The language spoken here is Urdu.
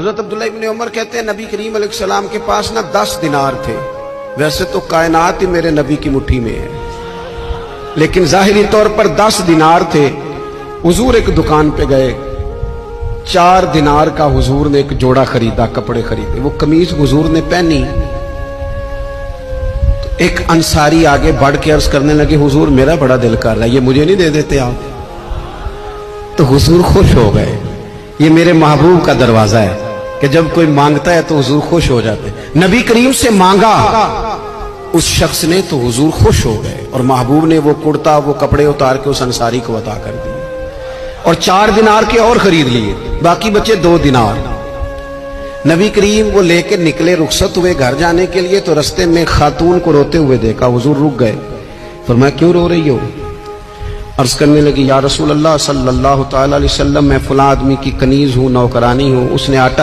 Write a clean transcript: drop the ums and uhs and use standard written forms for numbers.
حضرت عبداللہ ابن عمر کہتے ہیں نبی کریم علیہ السلام کے پاس نہ 10 دینار تھے، ویسے تو کائنات ہی میرے نبی کی مٹھی میں ہے، لیکن ظاہری طور پر 10 دینار تھے۔ حضور ایک دکان پہ گئے، 4 دینار کا حضور نے ایک جوڑا خریدا، کپڑے خریدے، وہ قمیض حضور نے پہنی تو ایک انصاری آگے بڑھ کے عرض کرنے لگے حضور میرا بڑا دل کر رہا ہے، یہ مجھے نہیں دے دیتے آپ؟ تو حضور خوش ہو گئے، یہ میرے محبوب کا دروازہ ہے کہ جب کوئی مانگتا ہے تو حضور خوش ہو جاتے ہیں۔ نبی کریم سے مانگا اس شخص نے تو حضور خوش ہو گئے، اور محبوب نے وہ کرتا وہ کپڑے اتار کے اس انصاری کو عطا کر دیے، اور 4 دینار کے اور خرید لیے، باقی بچے 2 دینار۔ نبی کریم وہ لے کے نکلے، رخصت ہوئے گھر جانے کے لیے، تو رستے میں خاتون کو روتے ہوئے دیکھا، حضور رک گئے، فرمایا کیوں رو رہی ہو؟ عرض کرنے لگی یا رسول اللہ صلی اللہ تعالی علیہ وسلم میں فلاں آدمی کی کنیز ہوں، نوکرانی ہوں، اس نے آٹا